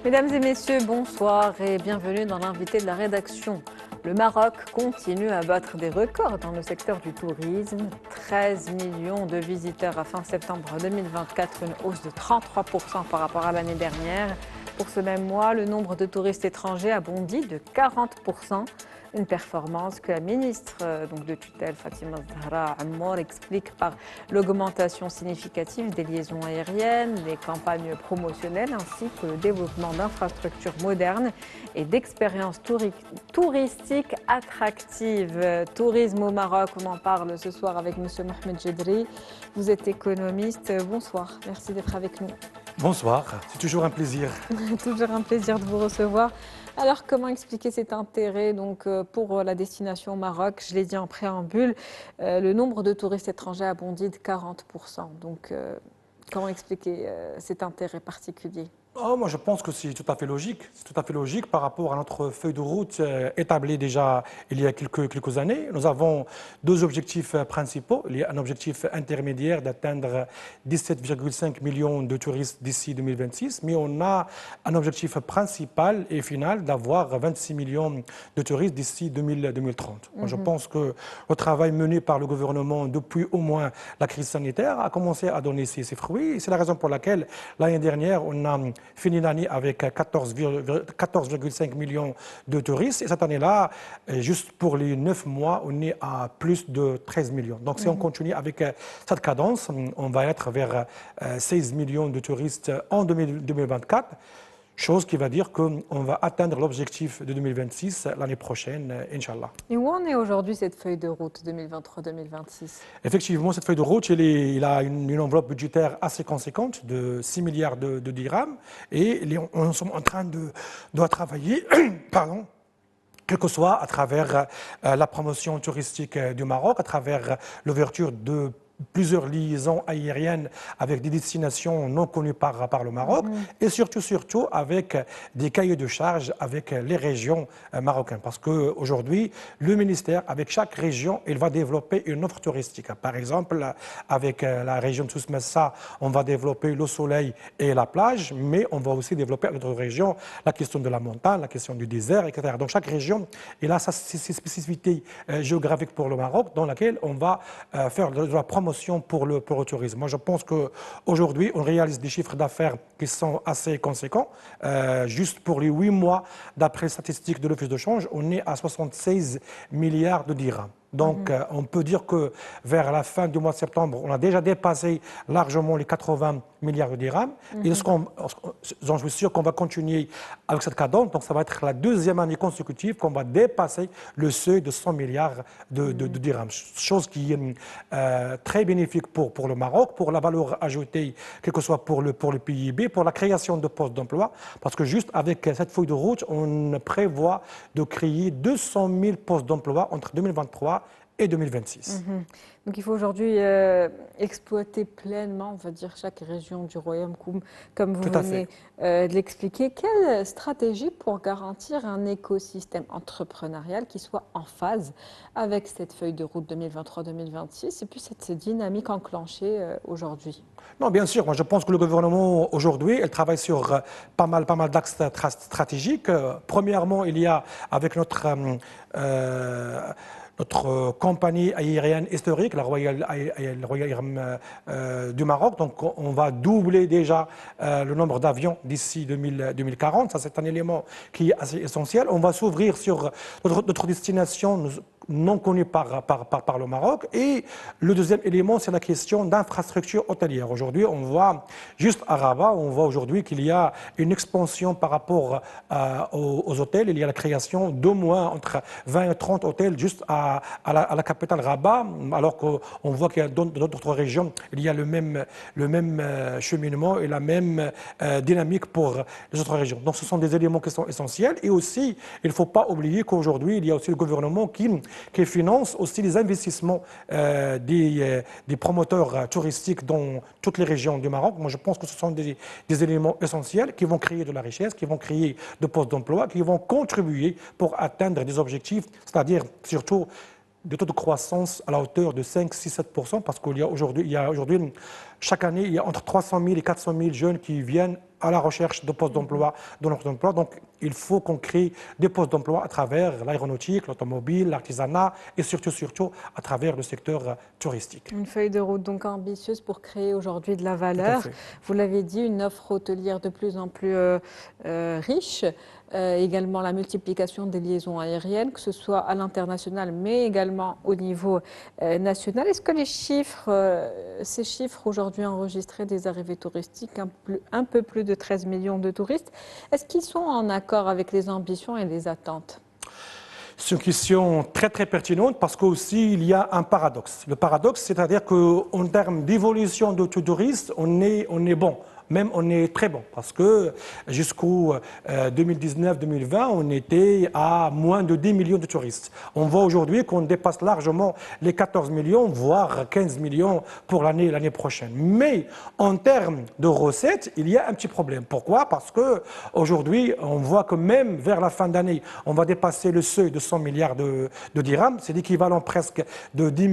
Mesdames et messieurs, bonsoir et bienvenue dans l'invité de la rédaction. Le Maroc continue à battre des records dans le secteur du tourisme. 13 millions de visiteurs à fin septembre 2024, une hausse de 33% par rapport à l'année dernière. Pour ce même mois, le nombre de touristes étrangers a bondi de 40%. Une performance que la ministre de tutelle Fatima Zahra Amor explique par l'augmentation significative des liaisons aériennes, les campagnes promotionnelles ainsi que le développement d'infrastructures modernes et d'expériences touristiques attractives. Tourisme au Maroc, on en parle ce soir avec M. Mohamed Jedri. Vous êtes économiste. Bonsoir, merci d'être avec nous. Bonsoir, c'est toujours un plaisir. Toujours un plaisir de vous recevoir. Alors, comment expliquer cet intérêt pour la destination au Maroc? Je l'ai dit en préambule, le nombre de touristes étrangers a bondi de 40%. Comment expliquer cet intérêt particulier? Moi, je pense que c'est tout à fait logique. C'est tout à fait logique par rapport à notre feuille de route établie déjà il y a quelques années. Nous avons deux objectifs principaux. Il y a un objectif intermédiaire d'atteindre 17,5 millions de touristes d'ici 2026, mais on a un objectif principal et final d'avoir 26 millions de touristes d'ici 2030. Je pense que le travail mené par le gouvernement depuis au moins la crise sanitaire a commencé à donner ses fruits. C'est la raison pour laquelle l'année dernière, on a fini l'année avec 14,5 millions de touristes. Et cette année-là, juste pour les 9 mois, on est à plus de 13 millions. Donc si on continue avec cette cadence, on va être vers 16 millions de touristes en 2024. Chose qui va dire qu'on va atteindre l'objectif de 2026 l'année prochaine, Inch'Allah. Et où en est aujourd'hui cette feuille de route 2023-2026? Effectivement, cette feuille de route, il a une enveloppe budgétaire assez conséquente de 6 milliards de dirhams. Et on est en train de travailler, pardon, quel que soit à travers la promotion touristique du Maroc, à travers l'ouverture de plusieurs liaisons aériennes avec des destinations non connues par le Maroc et surtout avec des cahiers de charges avec les régions marocaines. Parce qu'aujourd'hui, le ministère, avec chaque région, il va développer une offre touristique. Par exemple, avec la région de Souss-Messa, on va développer le soleil et la plage, mais on va aussi développer avec d'autres régions la question de la montagne, la question du désert, etc. Donc chaque région, il a ses spécificités géographiques pour le Maroc dans laquelle on va faire de la promotion pour le tourisme. Moi, je pense qu'aujourd'hui, on réalise des chiffres d'affaires qui sont assez conséquents. Juste pour les 8 mois, d'après les statistiques de l'Office de change, on est à 76 milliards de dirhams. Donc, on peut dire que vers la fin du mois de septembre, on a déjà dépassé largement les 80 milliards de dirhams. Et j'en suis sûr qu'on va continuer avec cette cadence. Donc, ça va être la deuxième année consécutive qu'on va dépasser le seuil de 100 milliards de dirhams. Chose qui est très bénéfique pour le Maroc, pour la valeur ajoutée, quel que soit pour le PIB, pour la création de postes d'emploi. Parce que juste avec cette feuille de route, on prévoit de créer 200 000 postes d'emploi entre 2023 et 2026. Donc il faut aujourd'hui exploiter pleinement, on va dire, chaque région du royaume, comme vous venez de l'expliquer. Quelle stratégie pour garantir un écosystème entrepreneurial qui soit en phase avec cette feuille de route 2023-2026 et puis cette dynamique enclenchée aujourd'hui? Non, bien sûr. Moi, je pense que le gouvernement, aujourd'hui, elle travaille sur pas mal d'axes stratégiques. Premièrement, il y a avec notre compagnie aérienne historique, la Royal Air du Maroc. Donc, on va doubler déjà le nombre d'avions d'ici 2040. Ça, c'est un élément qui est assez essentiel. On va s'ouvrir sur notre destination non connue par le Maroc. Et le deuxième élément, c'est la question d'infrastructures hôtelières. Aujourd'hui, on voit, juste à Rabat, on voit aujourd'hui qu'il y a une expansion par rapport aux hôtels. Il y a la création d'au moins entre 20 et 30 hôtels juste à la capitale Rabat, alors qu'on voit qu'il y a dans d'autres régions, il y a le même cheminement et la même dynamique pour les autres régions. Donc ce sont des éléments qui sont essentiels. Et aussi, il ne faut pas oublier qu'aujourd'hui, il y a aussi le gouvernement qui finance aussi les investissements des promoteurs touristiques dans toutes les régions du Maroc. Moi, je pense que ce sont des éléments essentiels qui vont créer de la richesse, qui vont créer de postes d'emploi, qui vont contribuer pour atteindre des objectifs, c'est-à-dire surtout des taux de croissance à la hauteur de 5, 6, 7%, parce qu'il y a aujourd'hui, chaque année, il y a entre 300 000 et 400 000 jeunes qui viennent à la recherche de postes d'emploi, de l'emploi d'emploi. Donc, il faut qu'on crée des postes d'emploi à travers l'aéronautique, l'automobile, l'artisanat et surtout à travers le secteur touristique. Une feuille de route donc ambitieuse pour créer aujourd'hui de la Tout à valeur. fait. Vous l'avez dit, une offre hôtelière de plus en plus riche. Également la multiplication des liaisons aériennes, que ce soit à l'international, mais également au niveau national. Est-ce que ces chiffres aujourd'hui enregistrés des arrivées touristiques, un peu plus de 13 millions de touristes, est-ce qu'ils sont en accord avec les ambitions et les attentes? C'est une question très très pertinente parce qu'aussi il y a un paradoxe. Le paradoxe, c'est-à-dire qu'en termes d'évolution de tout touriste, on est bon. Même on est très bon parce que jusqu'au 2019-2020, on était à moins de 10 millions de touristes. On voit aujourd'hui qu'on dépasse largement les 14 millions, voire 15 millions pour l'année prochaine. Mais en termes de recettes, il y a un petit problème. Pourquoi? Parce que aujourd'hui, on voit que même vers la fin d'année, on va dépasser le seuil de 100 milliards de dirhams. C'est l'équivalent presque de 10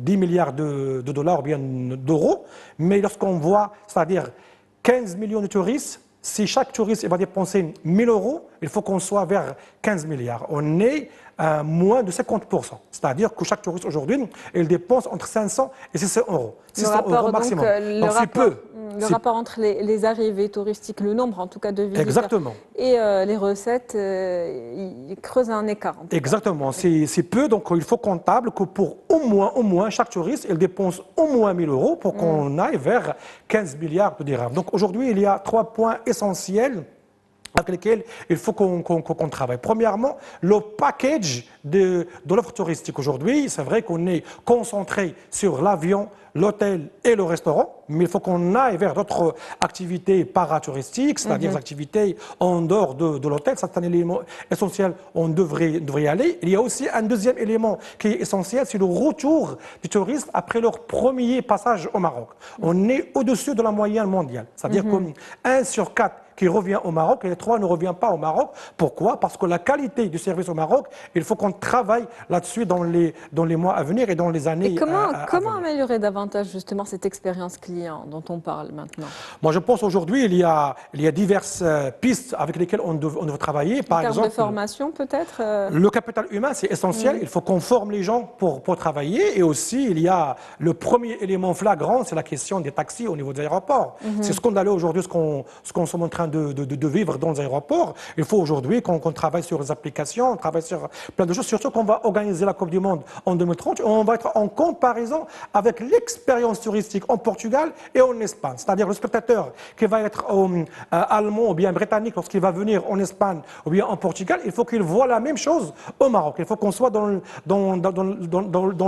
milliards de dollars ou bien d'euros. Mais lorsqu'on voit, c'est-à-dire 15 millions de touristes, si chaque touriste va dépenser 1 000 euros, il faut qu'on soit vers 15 milliards. On est à moins de 50%. C'est-à-dire que chaque touriste aujourd'hui, il dépense entre 500 et 600 euros. 600 euros maximum. Donc c'est peu. Le rapport entre les arrivées touristiques, le nombre en tout cas de visiteurs Exactement. et les recettes, il creuse un écart. Exactement, c'est peu, donc il faut comptable que pour au moins, chaque touriste, il dépense au moins 1 000 euros pour qu'on aille vers 15 milliards de dirhams. Donc aujourd'hui, il y a 3 points essentiels avec lesquels il faut qu'on travaille. Premièrement, le package de l'offre touristique. Aujourd'hui, c'est vrai qu'on est concentré sur l'avion, l'hôtel et le restaurant, mais il faut qu'on aille vers d'autres activités paratouristiques, c'est-à-dire des activités en dehors de l'hôtel. C'est un élément essentiel, on devrait y aller. Il y a aussi un deuxième élément qui est essentiel, c'est le retour des touristes après leur premier passage au Maroc. On est au-dessus de la moyenne mondiale, c'est-à-dire qu'un sur 4 qui revient au Maroc et les 3 ne revient pas au Maroc. Pourquoi? Parce que la qualité du service au Maroc, il faut qu'on travaille là-dessus dans les mois à venir et dans les années à venir. Comment améliorer davantage justement cette expérience client dont on parle maintenant? Moi, je pense aujourd'hui il y a diverses pistes avec lesquelles on devrait travailler. Par exemple, de formation peut-être Le capital humain, c'est essentiel. Il faut qu'on forme les gens pour travailler. Et aussi, il y a le premier élément flagrant, c'est la question des taxis au niveau des aéroports. C'est scandaleux aujourd'hui ce qu'on est en train de vivre dans les aéroports. Il faut aujourd'hui qu'on travaille sur les applications, on travaille sur plein de choses, surtout qu'on va organiser la Coupe du Monde en 2030. On va être en comparaison avec l'expérience touristique en Portugal et en Espagne. C'est-à-dire le spectateur qui va être allemand ou bien britannique lorsqu'il va venir en Espagne ou bien en Portugal, il faut qu'il voit la même chose au Maroc. Il faut qu'on soit dans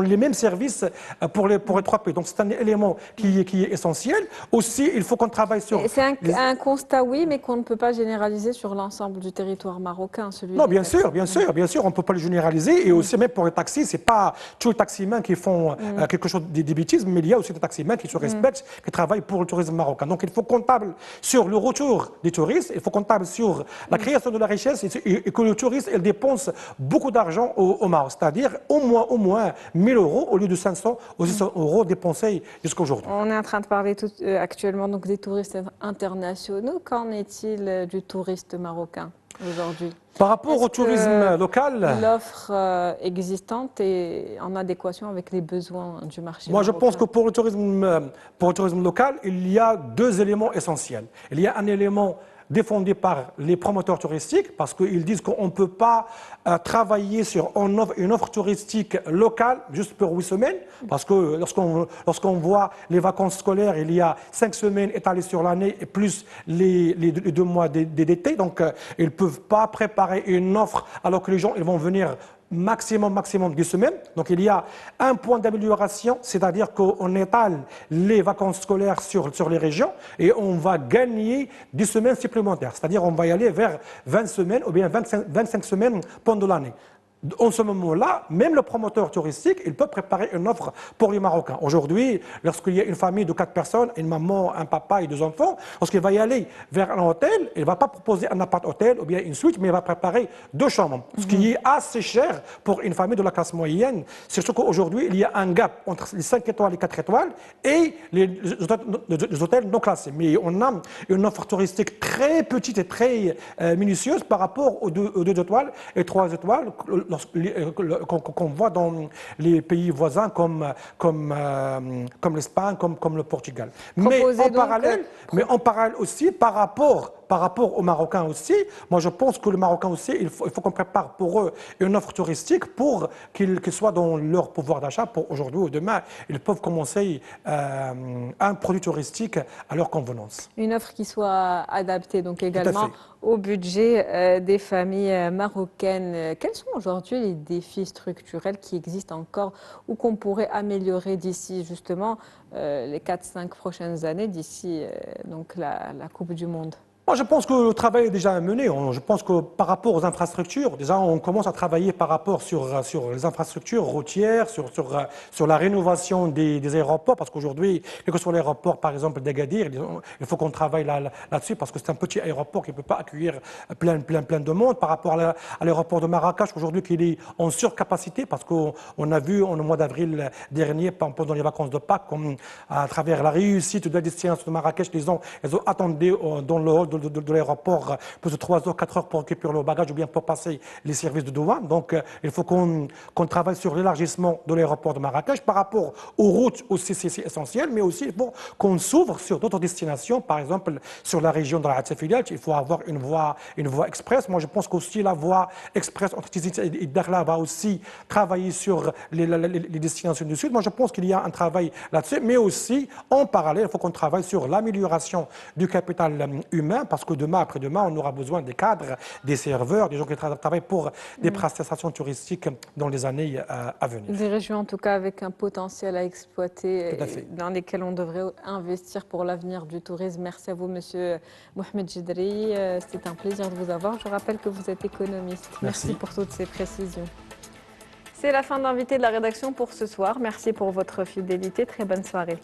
les mêmes services pour les 3 pays. Donc c'est un élément qui est essentiel. Aussi, il faut qu'on travaille sur... C'est un constat, oui, mais qu'on ne peut pas généraliser sur l'ensemble du territoire marocain. Non, bien sûr, on ne peut pas le généraliser. Et aussi, même pour les taxis, ce n'est pas tous les taximens qui font quelque chose des bêtises, mais il y a aussi des taximens qui se respectent, qui travaillent pour le tourisme marocain. Donc il faut comptable sur le retour des touristes, il faut comptable sur la création de la richesse et que le touriste il dépense beaucoup d'argent au Maroc. C'est-à-dire au moins 1 000 euros au lieu de 500 ou 600 euros dépensés jusqu'à aujourd'hui. On est en train de parler actuellement donc, des touristes internationaux. Qu'en est-il du touriste marocain aujourd'hui? Par rapport au tourisme local, l'offre existante est en adéquation avec les besoins du marché moi, marocain. je pense que pour le tourisme local, il y a 2 éléments essentiels. Il y a un élément défendu par les promoteurs touristiques parce qu'ils disent qu'on ne peut pas travailler sur une offre touristique locale juste pour 8 semaines parce que lorsqu'on voit les vacances scolaires, il y a 5 semaines étalées sur l'année et plus les 2 mois d'été. Donc, ils ne peuvent pas préparer une offre alors que les gens ils vont venir maximum 10 semaines. Donc il y a un point d'amélioration, c'est-à-dire qu'on étale les vacances scolaires sur les régions et on va gagner 10 semaines supplémentaires. C'est-à-dire on va y aller vers 20 semaines ou bien 25 semaines pendant l'année. En ce moment-là, même le promoteur touristique, il peut préparer une offre pour les Marocains. Aujourd'hui, lorsqu'il y a une famille de 4 personnes, une maman, un papa et 2 enfants, lorsqu'il va y aller vers un hôtel, il ne va pas proposer un appart-hôtel ou bien une suite, mais il va préparer 2 chambres, ce qui est assez cher pour une famille de la classe moyenne. Surtout qu'aujourd'hui, il y a un gap entre les 5 étoiles et 4 étoiles et les hôtels non classés. Mais on a une offre touristique très petite et très minutieuse par rapport aux 2 étoiles et 3 étoiles qu'on voit dans les pays voisins comme l'Espagne, comme le Portugal. Mais en parallèle aussi, par rapport aux Marocains aussi, moi je pense que les Marocains aussi, il faut qu'on prépare pour eux une offre touristique pour qu'ils soient dans leur pouvoir d'achat pour aujourd'hui ou demain. Ils peuvent commencer un produit touristique à leur convenance. Une offre qui soit adaptée donc également au budget des familles marocaines. Quels sont aujourd'hui les défis structurels qui existent encore ou qu'on pourrait améliorer d'ici justement les 4-5 prochaines années, d'ici donc la Coupe du Monde? Moi, je pense que le travail est déjà mené. Je pense que par rapport aux infrastructures, déjà, on commence à travailler par rapport sur les infrastructures routières, sur la rénovation des aéroports, parce qu'aujourd'hui, quel que soit l'aéroport, par exemple, d'Agadir, il faut qu'on travaille là-dessus, parce que c'est un petit aéroport qui ne peut pas accueillir plein de monde. Par rapport à l'aéroport de Marrakech, aujourd'hui, qu'il est en surcapacité, parce qu'on a vu, au mois d'avril dernier, pendant les vacances de Pâques, à travers la réussite de la destination de Marrakech, ils ont attendu dans le hall de l'aéroport plus de 3 heures, 4 heures pour récupérer le bagage ou bien pour passer les services de douane. Donc, il faut qu'on travaille sur l'élargissement de l'aéroport de Marrakech. Par rapport aux routes aussi, c'est essentiel, mais aussi il faut qu'on s'ouvre sur d'autres destinations. Par exemple, sur la région de la Haute-Filiale, il faut avoir une voie express. Moi, je pense qu'aussi la voie express entre Tizi et Dakhla va aussi travailler sur les destinations du Sud. Moi, je pense qu'il y a un travail là-dessus, mais aussi, en parallèle, il faut qu'on travaille sur l'amélioration du capital humain, parce que demain, après-demain, on aura besoin des cadres, des serveurs, des gens qui travaillent pour des prestations touristiques dans les années à venir. Des régions, en tout cas, avec un potentiel à exploiter, dans lesquelles on devrait investir pour l'avenir du tourisme. Merci à vous, Monsieur Mohamed Jidri. C'était un plaisir de vous avoir. Je rappelle que vous êtes économiste. Merci pour toutes ces précisions. C'est la fin d'Invité de la rédaction pour ce soir. Merci pour votre fidélité. Très bonne soirée.